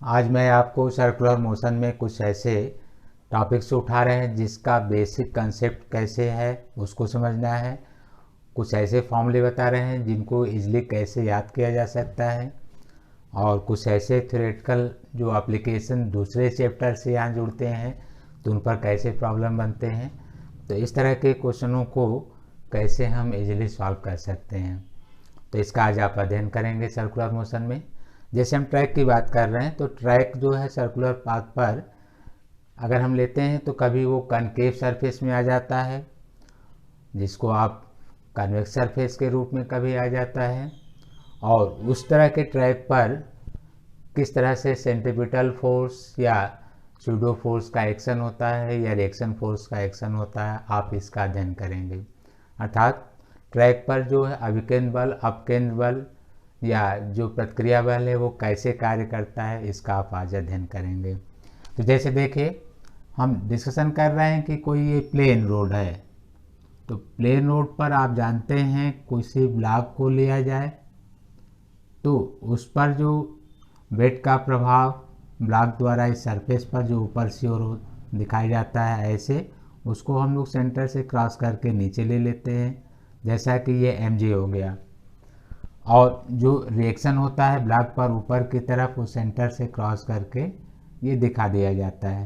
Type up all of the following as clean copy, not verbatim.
आज मैं आपको सर्कुलर मोशन में कुछ ऐसे टॉपिक्स उठा रहे हैं जिसका बेसिक कंसेप्ट कैसे है उसको समझना है। कुछ ऐसे फॉर्मूले बता रहे हैं जिनको इजीली कैसे याद किया जा सकता है, और कुछ ऐसे थ्योरेटिकल जो एप्लीकेशन दूसरे चैप्टर से यहाँ जुड़ते हैं तो उन पर कैसे प्रॉब्लम बनते हैं। तो इस तरह के क्वेश्चनों को कैसे हम इजीली सॉल्व कर सकते हैं, तो इसका आज आप अध्ययन करेंगे सर्कुलर मोशन में। जैसे हम ट्रैक की बात कर रहे हैं तो ट्रैक जो है सर्कुलर पाथ पर अगर हम लेते हैं तो कभी वो कनकेव सरफेस में आ जाता है, जिसको आप कन्वेक्स सरफेस के रूप में कभी आ जाता है, और उस तरह के ट्रैक पर किस तरह से सेंट्रीपिटल फोर्स या सूडो फोर्स का एक्शन होता है या रिएक्शन फोर्स का एक्शन होता है, आप इसका अध्ययन करेंगे। अर्थात ट्रैक पर जो है अभिकेंद्र बल, अपकेंद्र बल या जो प्रतिक्रिया बल है वो कैसे कार्य करता है, इसका आप आज अध्ययन करेंगे। तो जैसे देखिए, हम डिस्कशन कर रहे हैं कि कोई ये प्लेन रोड है, तो प्लेन रोड पर आप जानते हैं किसी ब्लॉक को लिया जाए तो उस पर जो वेट का प्रभाव ब्लॉक द्वारा इस सरफेस पर जो ऊपर से ओर दिखाया जाता है, ऐसे उसको हम लोग सेंटर से क्रॉस करके नीचे ले लेते हैं, जैसा कि ये mg हो गया। और जो रिएक्शन होता है ब्लॉक पर ऊपर की तरफ, वो सेंटर से क्रॉस करके ये दिखा दिया जाता है।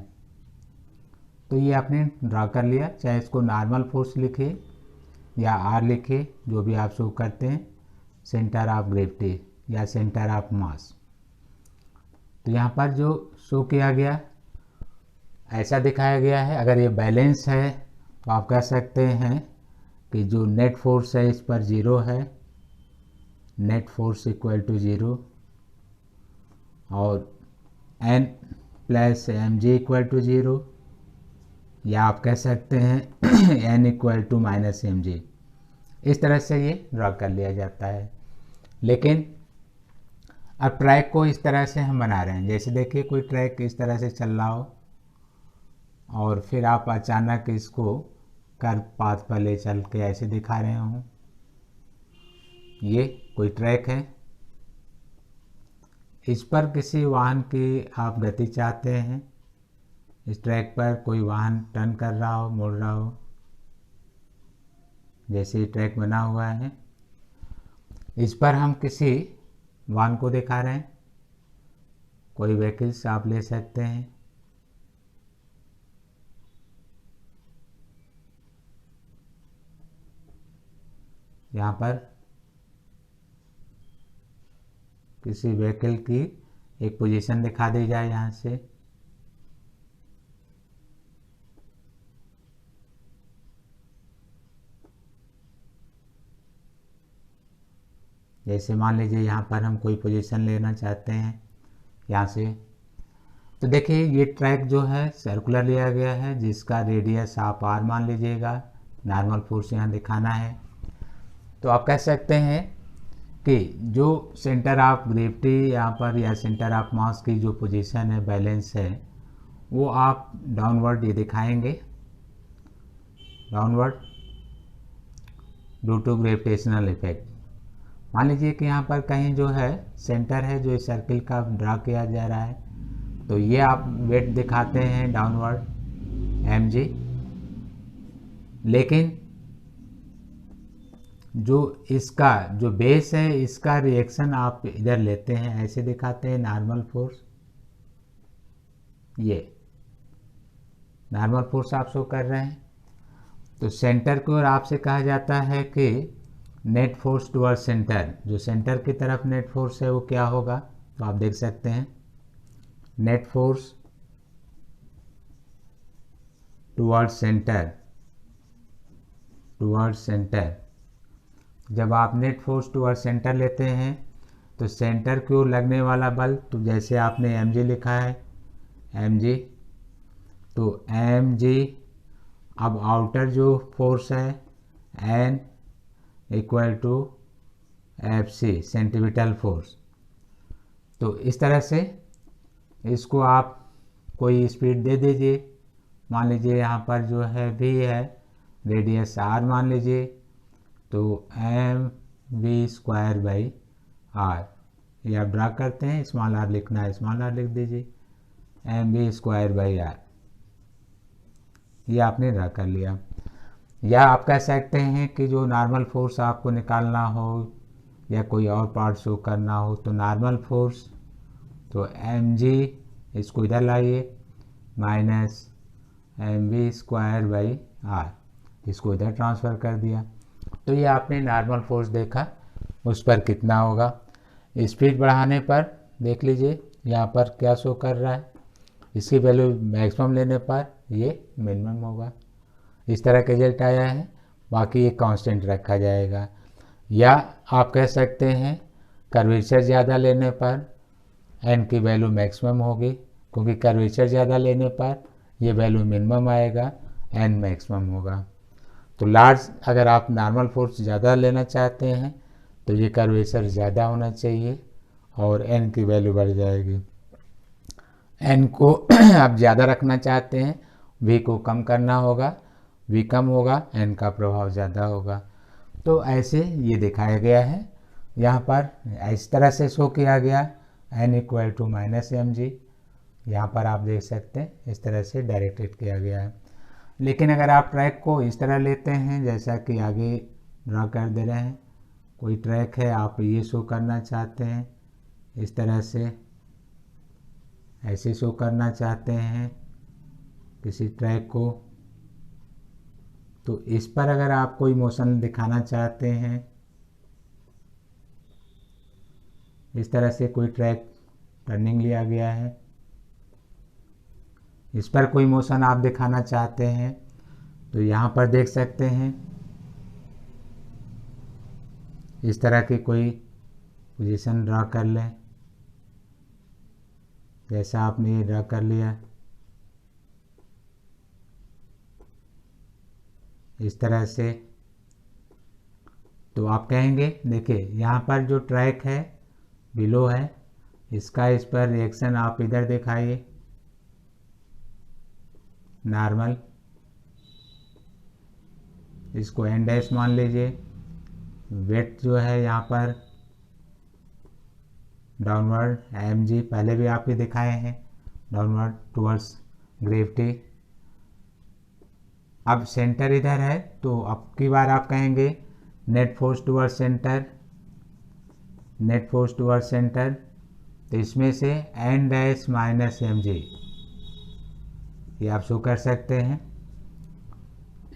तो ये आपने ड्रा कर लिया, चाहे इसको नॉर्मल फोर्स लिखे या आर लिखे, जो भी आप शो करते हैं, सेंटर ऑफ ग्रेविटी या सेंटर ऑफ मास। तो यहाँ पर जो शो किया गया ऐसा दिखाया गया है। अगर ये बैलेंस है तो आप कह सकते हैं कि जो नेट फोर्स है इस पर ज़ीरो है, net force equal to zero, और n plus mg equal to zero, या आप कह सकते हैं n equal to minus mg। इस तरह से ये ड्रा कर लिया जाता है। लेकिन अब ट्रैक को इस तरह से हम बना रहे हैं, जैसे देखिए कोई ट्रैक इस तरह से चल रहा हो और फिर आप अचानक इसको कर्व पाथ पर ले चल के ऐसे दिखा रहे हों। ये कोई ट्रैक है, इस पर किसी वाहन की आप गति चाहते हैं, इस ट्रैक पर कोई वाहन टर्न कर रहा हो, मुड़ रहा हो, जैसे ये ट्रैक बना हुआ है, इस पर हम किसी वाहन को दिखा रहे हैं, कोई व्हीकल्स आप ले सकते हैं। यहाँ पर किसी व्हीकल की एक पोजीशन दिखा दी जाए यहाँ से, जैसे मान लीजिए यहाँ पर हम कोई पोजीशन लेना चाहते हैं यहाँ से। तो देखिए ये ट्रैक जो है सर्कुलर लिया गया है, जिसका रेडियस आप r मान लीजिएगा, नॉर्मल फोर्स यहाँ दिखाना है। तो आप कह सकते हैं कि जो सेंटर ऑफ ग्रेविटी यहाँ पर या सेंटर ऑफ मास की जो पोजीशन है, बैलेंस है, वो आप डाउनवर्ड ये दिखाएंगे, downward due to gravitational effect. मान लीजिए कि यहाँ पर कहीं जो है सेंटर है जो इस सर्किल का ड्रा किया जा रहा है, तो ये आप वेट दिखाते हैं डाउनवर्ड mg। लेकिन जो इसका जो बेस है इसका रिएक्शन आप इधर लेते हैं, ऐसे दिखाते हैं नॉर्मल फोर्स, ये नॉर्मल फोर्स आप शो कर रहे हैं। तो सेंटर को आपसे कहा जाता है कि नेट फोर्स टुवर्ड सेंटर, जो सेंटर की तरफ नेट फोर्स है वो क्या होगा, तो आप देख सकते हैं net force toward centre, toward centre. जब आप नेट फोर्स टुवर्ड सेंटर लेते हैं तो सेंटर की ओर लगने वाला बल, तो जैसे आपने mg लिखा है mg, तो mg, अब आउटर जो फोर्स है n equal to fc, centripetal force. तो इस तरह से इसको आप कोई स्पीड दे दीजिए, मान लीजिए यहाँ पर जो है v है, रेडियस r मान लीजिए, तो mv² बाई r। ये आप ड्रा करते हैं, स्मॉल आर लिखना है स्मॉल आर लिख दीजिए, mv²/r, ये आपने ड्रा कर लिया। या आप कह सकते हैं कि जो नॉर्मल फोर्स आपको निकालना हो या कोई और पार्ट शो करना हो तो नॉर्मल फोर्स, तो mg, इसको इधर लाइए, माइनस mv²/r, इसको इधर ट्रांसफ़र कर दिया। तो ये आपने नॉर्मल फोर्स देखा, उस पर कितना होगा। स्पीड बढ़ाने पर देख लीजिए यहाँ पर क्या शो कर रहा है, इसकी वैल्यू मैक्सिमम लेने पर ये मिनिमम होगा। इस तरह का रिजल्ट आया है, बाकी ये कांस्टेंट रखा जाएगा। या आप कह सकते हैं कर्वेचर ज़्यादा लेने पर n की वैल्यू मैक्सिमम होगी, क्योंकि कर्वेचर ज़्यादा लेने पर ये वैल्यू मिनिमम आएगा, n मैक्सिमम होगा। तो लार्ज, अगर आप नॉर्मल फोर्स ज़्यादा लेना चाहते हैं तो ये कर्वेचर ज़्यादा होना चाहिए और n की वैल्यू बढ़ जाएगी। n को आप ज़्यादा रखना चाहते हैं, v को कम करना होगा, v कम होगा, n का प्रभाव ज़्यादा होगा। तो ऐसे ये दिखाया गया है, यहाँ पर इस तरह से शो किया गया, n = -mg, यहाँ पर आप देख सकते हैं इस तरह से डायरेक्टेड किया गया है। लेकिन अगर आप ट्रैक को इस तरह लेते हैं जैसा कि आगे ड्रा कर दे रहे हैं, कोई ट्रैक है, आप ये शो करना चाहते हैं इस तरह से, ऐसे शो करना चाहते हैं किसी ट्रैक को, तो इस पर अगर आप कोई मोशन दिखाना चाहते हैं, इस तरह से कोई ट्रैक टर्निंग लिया गया है, इस पर कोई मोशन आप दिखाना चाहते हैं तो यहाँ पर देख सकते हैं इस तरह की कोई पोजीशन ड्रा कर लें, जैसा आपने ये ड्रा कर लिया, इस तरह से। तो आप कहेंगे, देखिए यहाँ पर जो ट्रैक है बिलो है, इसका इस पर रिएक्शन आप इधर दिखाइए, नॉर्मल, इसको n डैश मान लीजिए। वेट जो है यहाँ पर डाउनवर्ड mg, पहले भी आप ही दिखाए हैं, डाउनवर्ड टुवर्ड्स ग्रेविटी। अब सेंटर इधर है, तो अब की बार आप कहेंगे net force towards centre, net force towards centre, तो इसमें से n डैश माइनस mg, ये आप शो कर सकते हैं।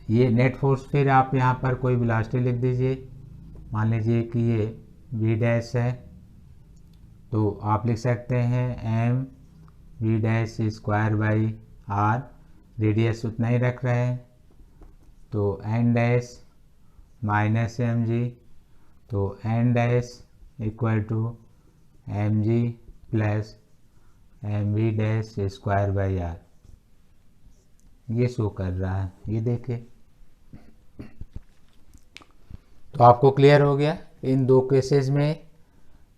ये नेट फोर्स, फिर आप यहाँ पर कोई वेलोसिटी लिख दीजिए, मान लीजिए कि ये v डैश है, तो आप लिख सकते हैं mv²/r, रेडियस उतना ही रख रहे हैं, तो n डैश माइनस mg, तो n dash = mg plus mv²/r, ये शो कर रहा है, ये देखिए। तो आपको क्लियर हो गया, इन दो केसेस में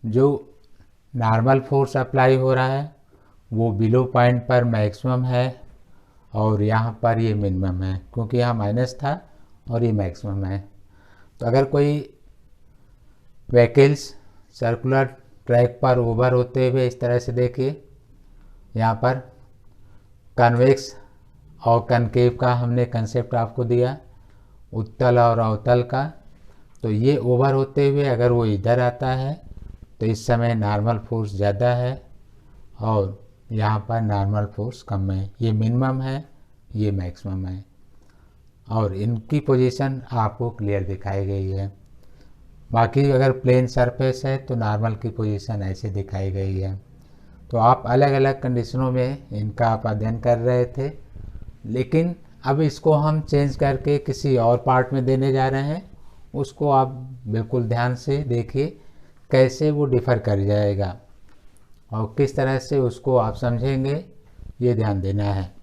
जो नॉर्मल फोर्स अप्लाई हो रहा है वो बिलो पॉइंट पर मैक्सिमम है और यहाँ पर ये मिनिमम है, क्योंकि यहाँ माइनस था और ये मैक्सिमम है। तो अगर कोई व्हीकल्स सर्कुलर ट्रैक पर ओवर होते हुए इस तरह से देखिए, यहाँ पर कन्वेक्स और कनकेव का हमने कंसेप्ट आपको दिया, उत्तल और अवतल का। तो ये ओवर होते हुए अगर वो इधर आता है तो इस समय नॉर्मल फोर्स ज़्यादा है और यहाँ पर नॉर्मल फोर्स कम है, ये मिनिमम है, ये मैक्सिमम है, और इनकी पोजीशन आपको क्लियर दिखाई गई है। बाकी अगर प्लेन सरफेस है तो नॉर्मल की पोजीशन ऐसे दिखाई गई है। तो आप अलग अलग कंडीशनों में इनका आप अध्ययन कर रहे थे, लेकिन अब इसको हम चेंज करके किसी और पार्ट में देने जा रहे हैं, उसको आप बिल्कुल ध्यान से देखिए कैसे वो डिफ़र कर जाएगा और किस तरह से उसको आप समझेंगे, ये ध्यान देना है।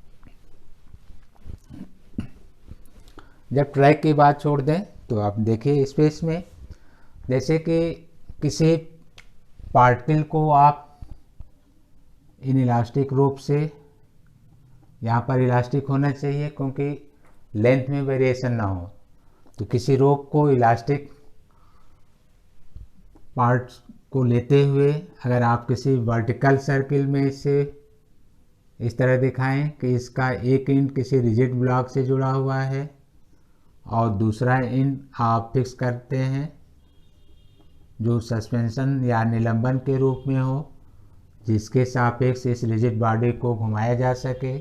जब ट्रैक की बात छोड़ दें तो आप देखिए स्पेस में, जैसे कि किसी पार्टिकल को आप इन इलास्टिक रोप से, यहाँ पर इलास्टिक होना चाहिए क्योंकि लेंथ में वेरिएशन ना हो, तो किसी रोप को इलास्टिक पार्ट को लेते हुए अगर आप किसी वर्टिकल सर्किल में इसे इस तरह दिखाएं कि इसका एक एंड किसी रिजिड ब्लॉक से जुड़ा हुआ है और दूसरा एंड आप फिक्स करते हैं जो सस्पेंशन या निलंबन के रूप में हो, जिसके सापेक्ष इस रिजिड बॉडी को घुमाया जा सके।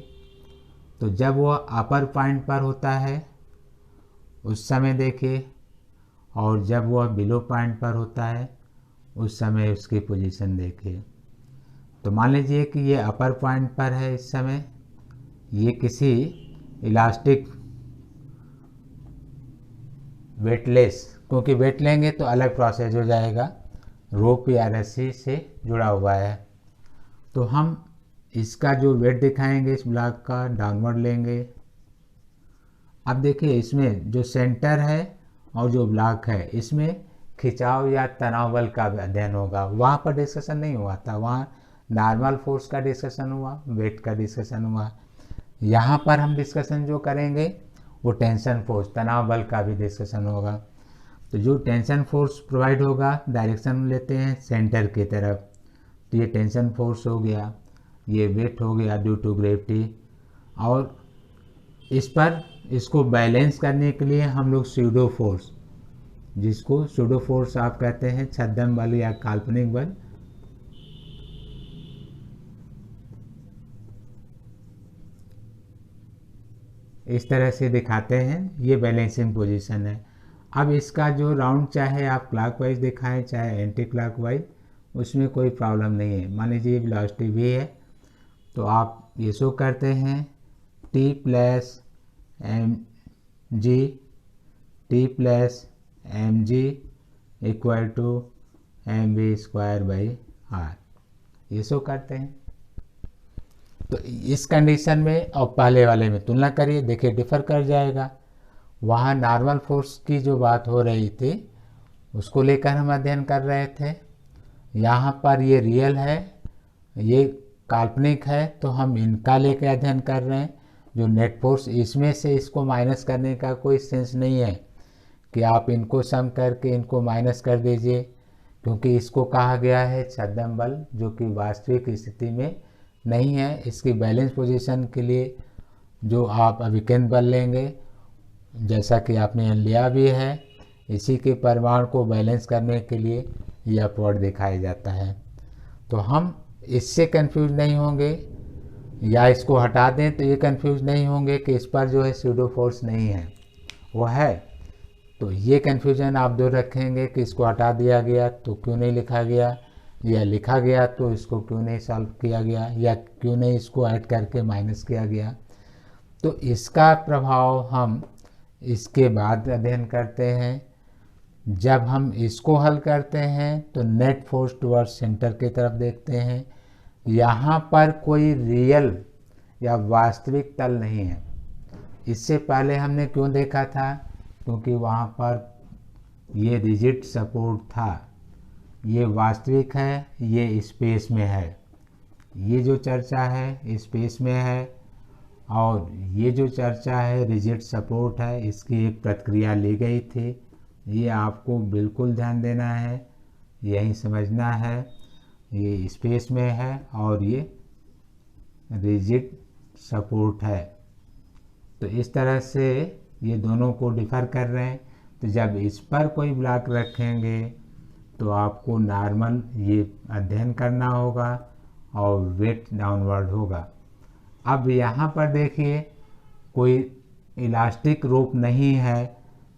तो जब वह अपर पॉइंट पर होता है उस समय देखिए, और जब वह बिलो पॉइंट पर होता है उस समय उसकी पोजीशन देखिए। तो मान लीजिए कि ये अपर पॉइंट पर है इस समय, ये किसी इलास्टिक वेटलेस, क्योंकि वेट लेंगे तो अलग प्रोसेस हो जाएगा, रोप या रस्सी से जुड़ा हुआ है। तो हम इसका जो वेट दिखाएंगे इस ब्लॉक का डाउनवर्ड लेंगे। अब देखिए इसमें जो सेंटर है और जो ब्लॉक है इसमें खिंचाव या तनाव बल का अध्ययन होगा। वहाँ पर डिस्कशन नहीं हुआ था, वहाँ नॉर्मल फोर्स का डिस्कशन हुआ, वेट का डिस्कशन हुआ। यहाँ पर हम डिस्कशन जो करेंगे वो टेंशन फोर्स, तनाव बल का भी डिस्कशन होगा। तो जो टेंशन फोर्स प्रोवाइड होगा, डायरेक्शन लेते हैं सेंटर की तरफ, तो ये टेंशन फोर्स हो गया, ये वेट हो गया ड्यू टू ग्रेविटी। और इस पर इसको बैलेंस करने के लिए हम लोग स्यूडो फोर्स, जिसको स्यूडो फोर्स आप कहते हैं, छद्म बल या काल्पनिक बल, इस तरह से दिखाते हैं। ये बैलेंसिंग पोजीशन है। अब इसका जो राउंड चाहे आप क्लॉकवाइज दिखाएं चाहे एंटी क्लॉकवाइज, उसमें कोई प्रॉब्लम नहीं है। मान लीजिए वेलोसिटी v है तो आप ये शो करते हैं t plus mg equal to mv square by r, ये शो करते हैं। तो इस कंडीशन में और पहले वाले में तुलना करिए, देखिए डिफर कर जाएगा। वहाँ नॉर्मल फोर्स की जो बात हो रही थी उसको लेकर हम अध्ययन कर रहे थे, यहाँ पर ये रियल है, ये काल्पनिक है, तो हम इनका लेकर अध्ययन कर रहे हैं। जो नेट फोर्स, इसमें से इसको माइनस करने का कोई सेंस नहीं है कि आप इनको सम करके इनको माइनस कर दीजिए, क्योंकि इसको कहा गया है छद्म बल, जो कि वास्तविक स्थिति में नहीं है। इसकी बैलेंस पोजीशन के लिए जो आप अभिकेंद्र बल लेंगे, जैसा कि आपने लिया भी है, इसी के परिमाण को बैलेंस करने के लिए यह अपवर्ड दिखाया जाता है। तो हम इससे कंफ्यूज नहीं होंगे, या इसको हटा दें तो ये कंफ्यूज नहीं होंगे कि इस पर जो है स्यूडो फोर्स नहीं है, वो है। तो ये कंफ्यूजन आप दूर रखेंगे कि इसको हटा दिया गया तो क्यों नहीं लिखा गया, या लिखा गया तो इसको क्यों नहीं सॉल्व किया गया, या क्यों नहीं इसको ऐड करके माइनस किया गया। तो इसका प्रभाव हम इसके बाद अध्ययन करते हैं। जब हम इसको हल करते हैं तो नेट फोर्स टुवर्ड्स सेंटर की तरफ देखते हैं। यहाँ पर कोई रियल या वास्तविक तल नहीं है। इससे पहले हमने क्यों देखा था, क्योंकि वहाँ पर ये रिजिड सपोर्ट था, ये वास्तविक है, ये स्पेस में है। ये जो चर्चा है स्पेस में है, और ये जो चर्चा है रिजिड सपोर्ट है, इसकी एक प्रतिक्रिया ली गई थी। ये आपको बिल्कुल ध्यान देना है, यही समझना है। ये स्पेस में है और ये रिजिड सपोर्ट है। तो इस तरह से ये दोनों को डिफर कर रहे हैं। तो जब इस पर कोई ब्लॉक रखेंगे तो आपको नॉर्मल ये अध्ययन करना होगा और वेट डाउनवर्ड होगा। अब यहाँ पर देखिए कोई इलास्टिक रोप नहीं है,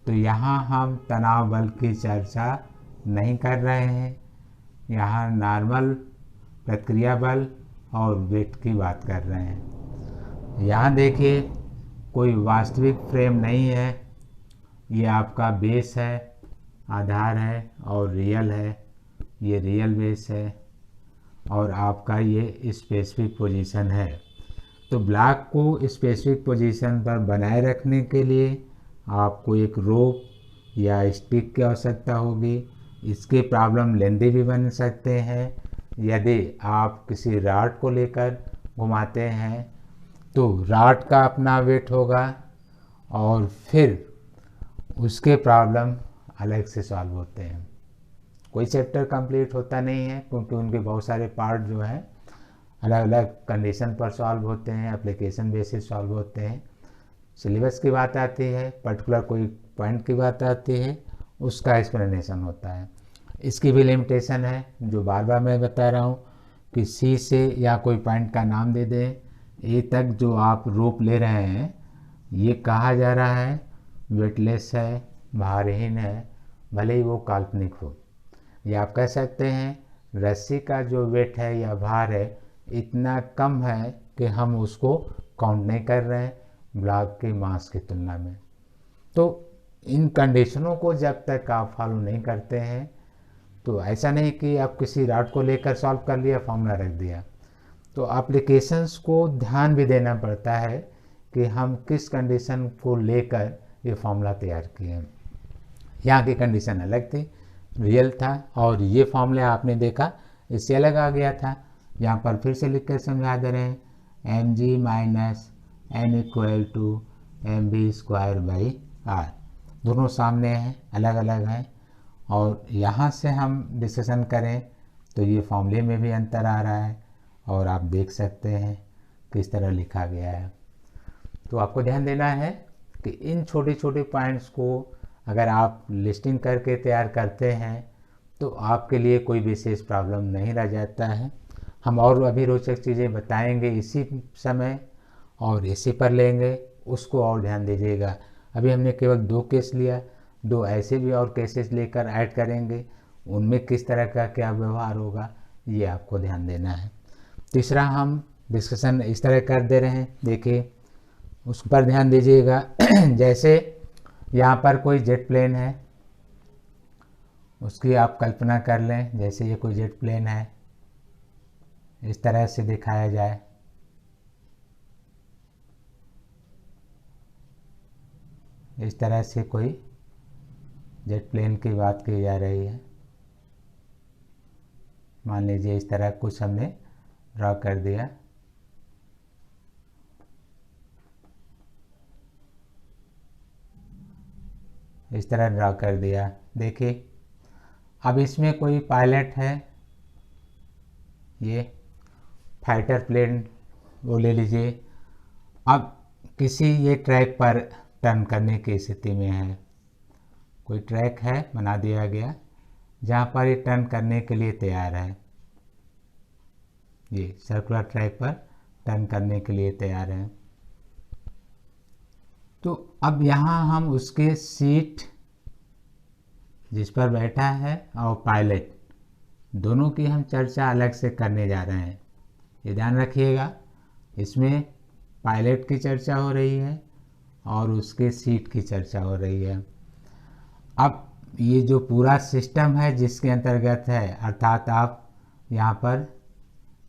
तो यहाँ हम तनाव बल की चर्चा नहीं कर रहे हैं। यहाँ नॉर्मल प्रतिक्रिया बल और वेट की बात कर रहे हैं। यहाँ देखिए कोई वास्तविक फ्रेम नहीं है, ये आपका बेस है, आधार है और रियल है, ये रियल बेस है, और आपका ये स्पेसिफिक पोजीशन है। तो ब्लॉक को स्पेसिफिक पोजीशन पर बनाए रखने के लिए आपको एक रोप या स्टिक की आवश्यकता होगी। इसके प्रॉब्लम लेंदी भी बन सकते हैं। यदि आप किसी रॉड को लेकर घुमाते हैं तो रॉड का अपना वेट होगा और फिर उसके प्रॉब्लम अलग से सॉल्व होते हैं। कोई चैप्टर कंप्लीट होता नहीं है, क्योंकि उनके बहुत सारे पार्ट जो हैं अलग अलग कंडीशन पर सॉल्व होते हैं, एप्लीकेशन बेसिस सॉल्व होते हैं। सिलेबस की बात आती है, पर्टिकुलर कोई पॉइंट की बात आती है, उसका एक्सप्लेनेशन होता है। इसकी भी लिमिटेशन है, जो बार बार मैं बता रहा हूँ कि सी से या कोई पॉइंट का नाम दे दें, ए तक जो आप रूप ले रहे हैं ये कहा जा रहा है वेटलेस है, भारहीन है, भले ही वो काल्पनिक हो। या आप कह सकते हैं रस्सी का जो वेट है या भार है इतना कम है कि हम उसको काउंट नहीं कर रहे हैं ब्लॉक के मास की तुलना में। तो इन कंडीशनों को जब तक आप फॉलो नहीं करते हैं, तो ऐसा नहीं कि आप किसी रॉड को लेकर सॉल्व कर लिया, फॉर्मूला रख दिया। तो एप्लीकेशंस को ध्यान भी देना पड़ता है कि हम किस कंडीशन को लेकर ये फॉर्मूला तैयार किए हैं। यहाँ की कंडीशन अलग थी, रियल था, और ये फॉर्मूला आपने देखा इससे अलग आ गया था। यहाँ पर फिर से लिख कर समझा दे रहे हैं, mg minus n equal to mv²/r। दोनों सामने हैं, अलग अलग हैं, और यहाँ से हम डिस्कशन करें तो ये फॉर्मूले में भी अंतर आ रहा है, और आप देख सकते हैं किस तरह लिखा गया है। तो आपको ध्यान देना है कि इन छोटे छोटे पॉइंट्स को अगर आप लिस्टिंग करके तैयार करते हैं तो आपके लिए कोई विशेष प्रॉब्लम नहीं रह जाता है। हम और अभी रोचक चीज़ें बताएंगे इसी समय, और इसी पर लेंगे, उसको और ध्यान दीजिएगा। अभी हमने केवल 2 केस लिया, 2 ऐसे भी और केसेस लेकर ऐड करेंगे, उनमें किस तरह का क्या व्यवहार होगा ये आपको ध्यान देना है। तीसरा हम डिस्कशन इस तरह कर दे रहे हैं, देखिए उस पर ध्यान दीजिएगा। जैसे यहाँ पर कोई जेट प्लेन है, उसकी आप कल्पना कर लें, जैसे ये कोई जेट प्लेन है, इस तरह से दिखाया जाए। इस तरह से कोई जेट प्लेन की बात की जा रही है। मान लीजिए इस तरह कुछ हमने ड्रॉ कर दिया। इस तरह ड्रॉ कर दिया। देखिए अब इसमें कोई पायलट है, ये फाइटर प्लेन वो ले लीजिए। अब किसी ये ट्रैक पर टर्न करने की स्थिति में है, कोई ट्रैक है बना दिया गया जहाँ पर ये टर्न करने के लिए तैयार है, ये सर्कुलर ट्रैक पर टर्न करने के लिए तैयार है। तो अब यहाँ हम उसके सीट जिस पर बैठा है और पायलट दोनों की हम चर्चा अलग से करने जा रहे हैं। ये ध्यान रखिएगा, इसमें पायलट की चर्चा हो रही है और उसके सीट की चर्चा हो रही है। अब ये जो पूरा सिस्टम है जिसके अंतर्गत है, अर्थात आप यहाँ पर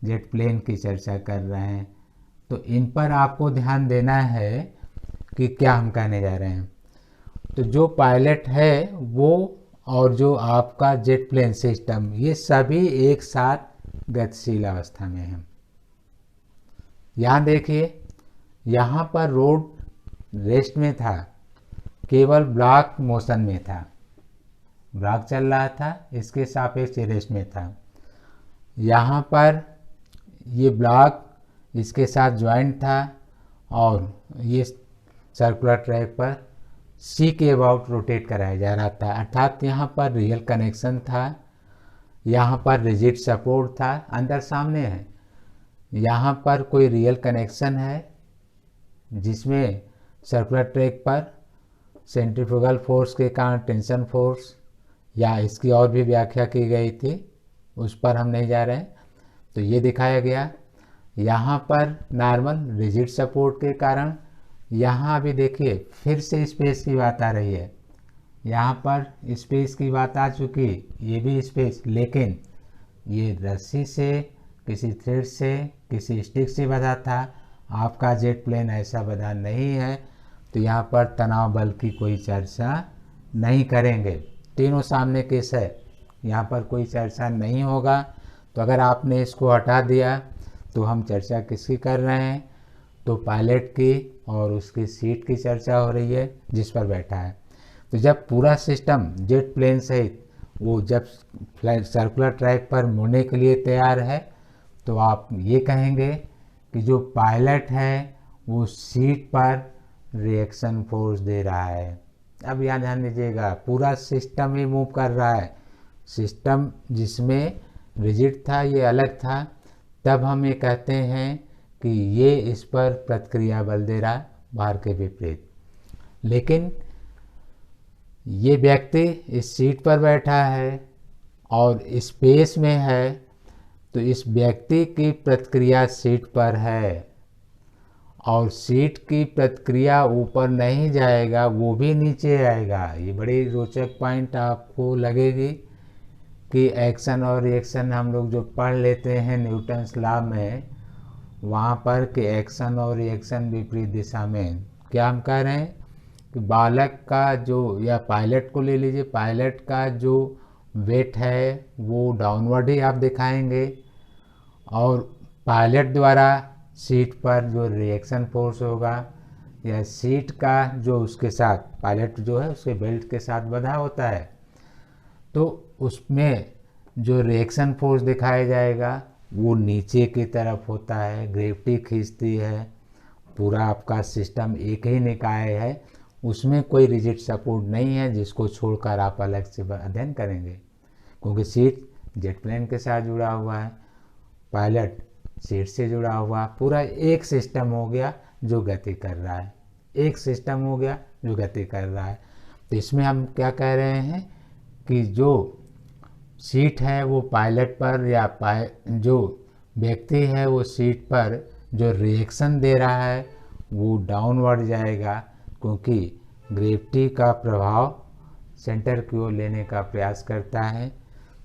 जेट प्लेन की चर्चा कर रहे हैं, तो इन पर आपको ध्यान देना है कि क्या हम कहने जा रहे हैं। तो जो पायलट है वो और जो आपका जेट प्लेन सिस्टम, ये सभी एक साथ गतिशील अवस्था में हैं। यहाँ देखिए, यहाँ पर रोड रेस्ट में था, केवल ब्लॉक मोशन में था, ब्लॉक चल रहा था, इसके सापेक्ष रेस्ट में था। यहाँ पर ये ब्लॉक इसके साथ ज्वाइंट था और ये सर्कुलर ट्रैक पर सी के अबाउट रोटेट कराया जा रहा था, अर्थात यहाँ पर रियल कनेक्शन था, यहाँ पर रिजिड सपोर्ट था, अंदर सामने है। यहाँ पर कोई रियल कनेक्शन है जिसमें सर्कुलर ट्रैक पर सेंट्रीफ्यूगल फोर्स के कारण टेंशन फोर्स, या इसकी और भी व्याख्या की गई थी, उस पर हम नहीं जा रहे हैं। तो ये दिखाया गया। यहाँ पर नॉर्मल रिजिड सपोर्ट के कारण, यहाँ भी देखिए फिर से स्पेस की बात आ रही है, यहाँ पर स्पेस की बात आ चुकी, ये भी स्पेस, लेकिन ये रस्सी से, किसी थ्रेड से, किसी स्टिक से बंधा था, आपका जेट प्लेन ऐसा बंधा नहीं है। तो यहाँ पर तनाव बल की कोई चर्चा नहीं करेंगे, तीनों सामने केस है, यहाँ पर कोई चर्चा नहीं होगा। तो अगर आपने इसको हटा दिया तो हम चर्चा किसकी कर रहे हैं, तो पायलट की और उसकी सीट की चर्चा हो रही है जिस पर बैठा है। तो जब पूरा सिस्टम जेट प्लेन सहित वो जब सर्कुलर ट्रैक पर मुड़ने के लिए तैयार है तो आप ये कहेंगे कि जो पायलट है वो सीट पर रिएक्शन फोर्स दे रहा है। अब यहाँ ध्यान दीजिएगा, पूरा सिस्टम ही मूव कर रहा है। सिस्टम जिसमें रिजिड था ये अलग था, तब हम ये कहते हैं कि ये इस पर प्रतिक्रिया बल दे रहा है भार के विपरीत। लेकिन ये व्यक्ति इस सीट पर बैठा है और स्पेस में है, तो इस व्यक्ति की प्रतिक्रिया सीट पर है और सीट की प्रतिक्रिया ऊपर नहीं जाएगा, वो भी नीचे आएगा। ये बड़ी रोचक पॉइंट आपको लगेगी कि एक्शन और रिएक्शन हम लोग जो पढ़ लेते हैं न्यूटन्स लॉ में, वहाँ पर कि एक्शन और रिएक्शन विपरीत दिशा में। क्या हम कह रहे हैं कि बालक का जो, या पायलट को ले लीजिए, पायलट का जो वेट है वो डाउनवर्ड ही आप दिखाएंगे और पायलट द्वारा सीट पर जो रिएक्शन फोर्स होगा या सीट का जो उसके साथ, पायलट जो है उसके बेल्ट के साथ बंधा होता है, तो उसमें जो रिएक्शन फोर्स दिखाया जाएगा वो नीचे की तरफ होता है, ग्रेविटी खींचती है। पूरा आपका सिस्टम एक ही निकाय है, उसमें कोई रिजिड सपोर्ट नहीं है जिसको छोड़कर आप अलग से अध्ययन करेंगे, क्योंकि सीट जेट प्लेन के साथ जुड़ा हुआ है, पायलट सीट से जुड़ा हुआ, पूरा एक सिस्टम हो गया जो गति कर रहा है, एक सिस्टम हो गया जो गति कर रहा है। तो इसमें हम क्या कह रहे हैं कि जो सीट है वो पायलट पर, या जो व्यक्ति है वो सीट पर जो रिएक्शन दे रहा है वो डाउनवर्ड जाएगा, क्योंकि ग्रेविटी का प्रभाव सेंटर की ओर लेने का प्रयास करता है।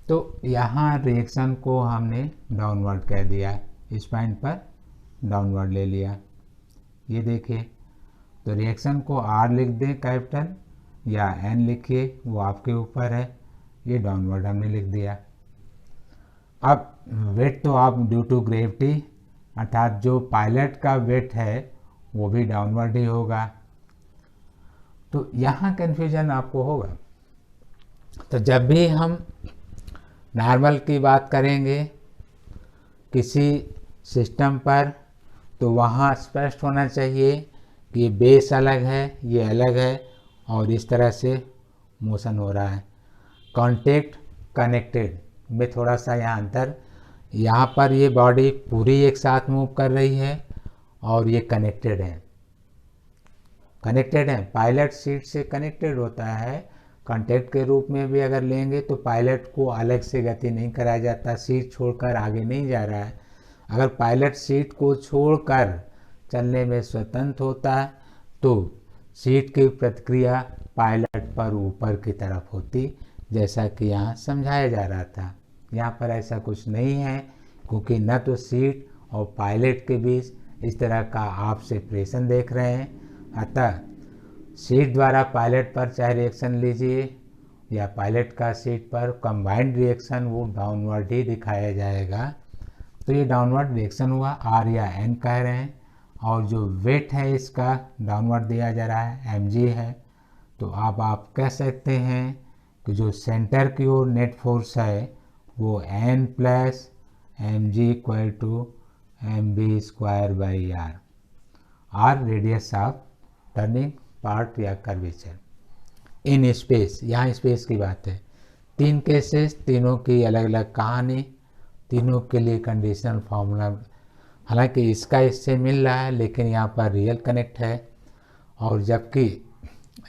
तो यहाँ रिएक्शन को हमने डाउनवर्ड कह दिया, इस पॉइंट पर डाउनवर्ड ले लिया। ये देखिए, तो रिएक्शन को R लिख दें कैपिटल या N लिखिए, वो आपके ऊपर है। ये डाउनवर्ड हमने लिख दिया। अब वेट तो आप ड्यू टू ग्रेविटी, अर्थात जो पायलट का वेट है वो भी डाउनवर्ड ही होगा। तो यहाँ कन्फ्यूजन आपको होगा। तो जब भी हम नॉर्मल की बात करेंगे किसी सिस्टम पर, तो वहाँ स्पष्ट होना चाहिए कि ये बेस अलग है, ये अलग है और इस तरह से मोशन हो रहा है। कॉन्टेक्ट कनेक्टेड में थोड़ा सा यहाँ अंतर, यहाँ पर ये बॉडी पूरी एक साथ मूव कर रही है और ये कनेक्टेड है, पायलट सीट से कनेक्टेड होता है। कॉन्टैक्ट के रूप में भी अगर लेंगे तो पायलट को अलग से गति नहीं कराया जाता, सीट छोड़कर आगे नहीं जा रहा है। अगर पायलट सीट को छोड़कर चलने में स्वतंत्र होता है तो सीट की प्रतिक्रिया पायलट पर ऊपर की तरफ होती, जैसा कि यहाँ समझाया जा रहा था। यहाँ पर ऐसा कुछ नहीं है, क्योंकि न तो सीट और पायलट के बीच इस तरह का आप सेपरेशन देख रहे हैं। अतः सीट द्वारा पायलट पर चाहे रिएक्शन लीजिए या पायलट का सीट पर, कंबाइंड रिएक्शन वो डाउनवर्ड ही दिखाया जाएगा। तो ये डाउनवर्ड रिएक्शन हुआ, R या N कह रहे हैं, और जो वेट है इसका डाउनवर्ड दिया जा रहा है, mg है। तो अब आप कह सकते हैं कि जो सेंटर की ओर नेट फोर्स है वो N plus mg equal to mv square by R radius of turning part या कर्वेचर इन स्पेस। यहाँ स्पेस की बात है। 3 केसेस, तीनों की अलग अलग कहानी, तीनों के लिए कंडीशनल फार्मूला, हालांकि इसका इससे मिल रहा है लेकिन यहाँ पर रियल कनेक्ट है, और जबकि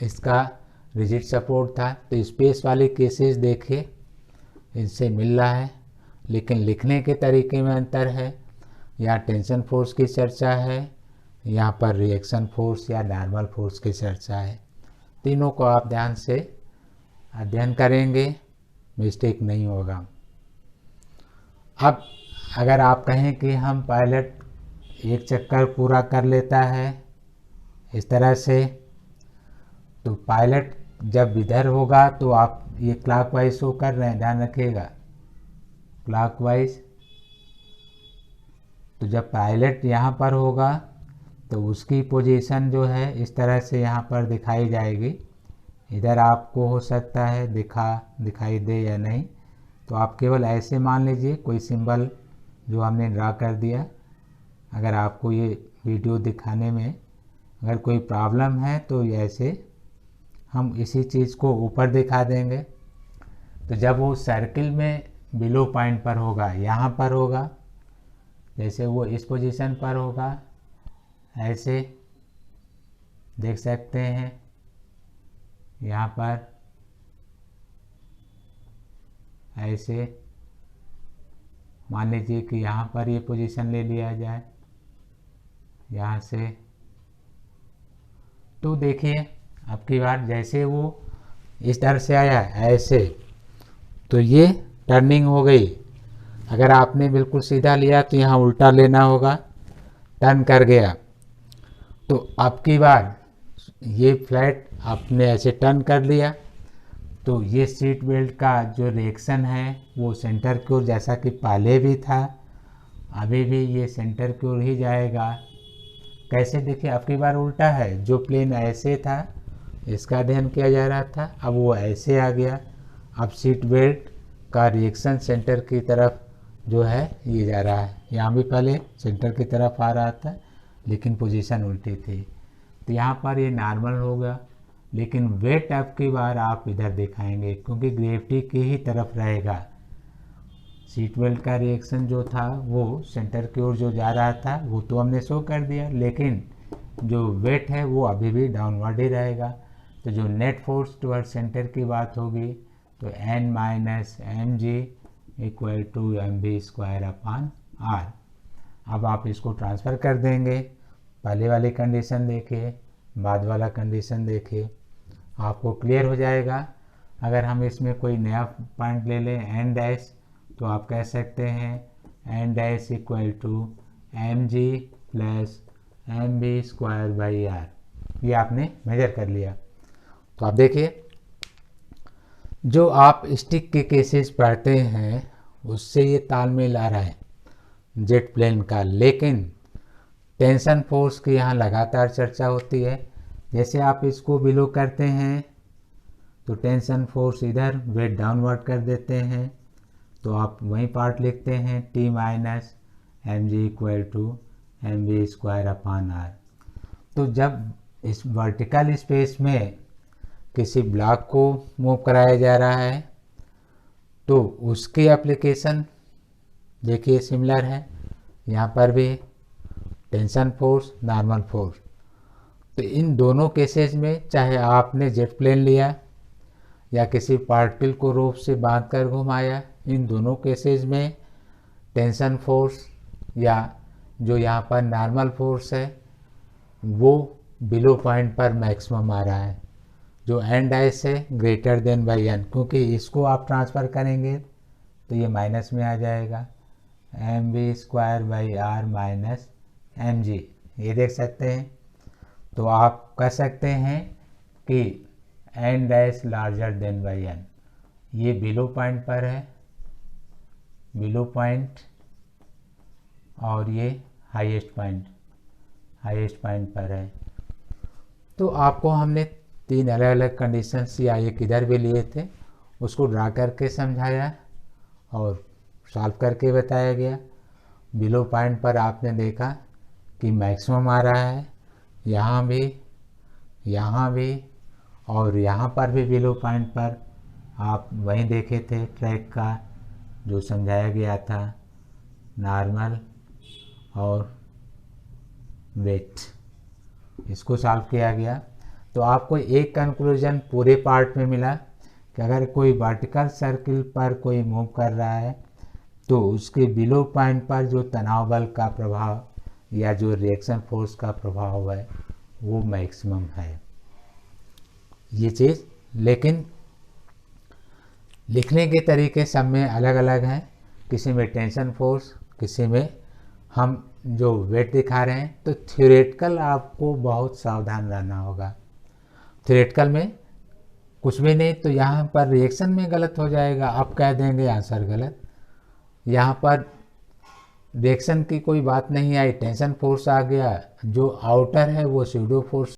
इसका रिजिड सपोर्ट था। तो स्पेस वाले केसेस देखिए, इनसे मिल रहा है, लेकिन लिखने के तरीके में अंतर है। यहाँ टेंशन फोर्स की चर्चा है, यहाँ पर रिएक्शन फोर्स या नॉर्मल फोर्स की चर्चा है। तीनों को आप ध्यान से अध्ययन करेंगे, मिस्टेक नहीं होगा। अब अगर आप कहें कि हम पायलट एक चक्कर पूरा कर लेता है इस तरह से, तो पायलट जब इधर होगा तो आप ये क्लॉकवाइज शो कर रहे हैं, ध्यान रखिएगा, क्लॉकवाइज। तो जब पायलट यहाँ पर होगा तो उसकी पोजीशन जो है इस तरह से यहाँ पर दिखाई जाएगी, इधर आपको हो सकता है दिखाई दे या नहीं, तो आप केवल ऐसे मान लीजिए कोई सिंबल जो हमने ड्रा कर दिया। अगर आपको ये वीडियो दिखाने में अगर कोई प्रॉब्लम है तो ऐसे हम इसी चीज़ को ऊपर दिखा देंगे। तो जब वो सर्किल में बिलो पॉइंट पर होगा, यहाँ पर होगा, जैसे वो इस पोजीशन पर होगा, ऐसे देख सकते हैं यहाँ पर ऐसे मान लीजिए कि यहाँ पर ये पोजीशन ले लिया जाए यहाँ से। तो देखिए अब की बार जैसे वो इस तरह से आया ऐसे, तो ये टर्निंग हो गई। अगर आपने बिल्कुल सीधा लिया तो यहाँ उल्टा लेना होगा, टर्न कर गया। तो अब की बार ये फ्लैट आपने ऐसे टर्न कर लिया, तो ये सीट बेल्ट का जो रिएक्शन है वो सेंटर की ओर, जैसा कि पहले भी था अभी भी ये सेंटर की ओर ही जाएगा। कैसे देखिए अब की बार उल्टा है, जो प्लेन ऐसे था इसका अध्ययन किया जा रहा था, अब वो ऐसे आ गया। अब सीट बेल्ट का रिएक्शन सेंटर की तरफ जो है ये जा रहा है। यहाँ भी पहले सेंटर की तरफ आ रहा था लेकिन पोजीशन उल्टी थी, तो यहाँ पर ये नॉर्मल होगा। लेकिन वेट अब की बार आप इधर दिखाएंगे क्योंकि ग्रेविटी की ही तरफ रहेगा। सीट बेल्ट का रिएक्शन जो था वो सेंटर की ओर जो जा रहा था वो तो हमने शो कर दिया, लेकिन जो वेट है वो अभी भी डाउनवर्ड ही रहेगा। तो जो नेट फोर्स टुवर्ड सेंटर की बात होगी तो N minus M G equal to M B square upon R. अब आप इसको ट्रांसफ़र कर देंगे। पहले वाली कंडीशन देखिए, बाद वाला कंडीशन देखिए, आपको क्लियर हो जाएगा। अगर हम इसमें कोई नया पॉइंट ले लें एन डैश, तो आप कह सकते हैं N dash equal to M G plus M B square by R. ये आपने मेजर कर लिया। तो आप देखिए जो आप स्टिक के केसेस पढ़ते हैं उससे ये तालमेल आ रहा है जेट प्लेन का, लेकिन टेंशन फोर्स की यहाँ लगातार चर्चा होती है। जैसे आप इसको बिलो करते हैं तो टेंशन फोर्स इधर वेट डाउनवर्ड कर देते हैं, तो आप वही पार्ट लिखते हैं T minus M G equal to M B square upon R. तो जब इस वर्टिकल स्पेस में किसी ब्लॉक को मूव कराया जा रहा है तो उसकी एप्लीकेशन देखिए सिमिलर है। यहाँ पर भी टेंशन फोर्स, नॉर्मल फोर्स। तो इन दोनों केसेस में चाहे आपने जेट प्लेन लिया या किसी पार्टिकल को रोप से बांध कर घुमाया, इन दोनों केसेस में टेंशन फोर्स या जो यहाँ पर नॉर्मल फोर्स है वो बिलो पॉइंट पर मैक्सिमम आ रहा है, जो एन डैश है ग्रेटर देन बाई एन, क्योंकि इसको आप ट्रांसफ़र करेंगे तो ये माइनस में आ जाएगा M B square by R minus M G. ये देख सकते हैं। तो आप कह सकते हैं कि N dash larger than by N, ये बिलो पॉइंट पर है, बिलो पॉइंट, और ये हाईएस्ट पॉइंट पर है। तो आपको हमने तीन अलग अलग कंडीशंस या एक इधर भी लिए थे, उसको ड्रा करके समझाया और सॉल्व करके बताया गया। बिलो पॉइंट पर आपने देखा कि मैक्सिमम आ रहा है, यहाँ भी और यहाँ पर भी बिलो पॉइंट पर आप वहीं देखे थे ट्रैक का जो समझाया गया था, नॉर्मल और वेट, इसको सॉल्व किया गया। तो आपको एक कंक्लूजन पूरे पार्ट में मिला कि अगर कोई वर्टिकल सर्किल पर कोई मूव कर रहा है तो उसके बिलो पॉइंट पर जो तनाव बल का प्रभाव या जो रिएक्शन फोर्स का प्रभाव है वो मैक्सिमम है। ये चीज़, लेकिन लिखने के तरीके सब में अलग अलग हैं। किसी में टेंशन फोर्स, किसी में हम जो वेट दिखा रहे हैं। तो थ्योरेटिकल आपको बहुत सावधान रहना होगा। थ्योरेटिकल में कुछ भी नहीं, तो यहाँ पर रिएक्शन में गलत हो जाएगा, आप कह देंगे आंसर गलत। यहाँ पर रिएक्शन की कोई बात नहीं आई, टेंशन फोर्स आ गया, जो आउटर है वो स्यूडो फोर्स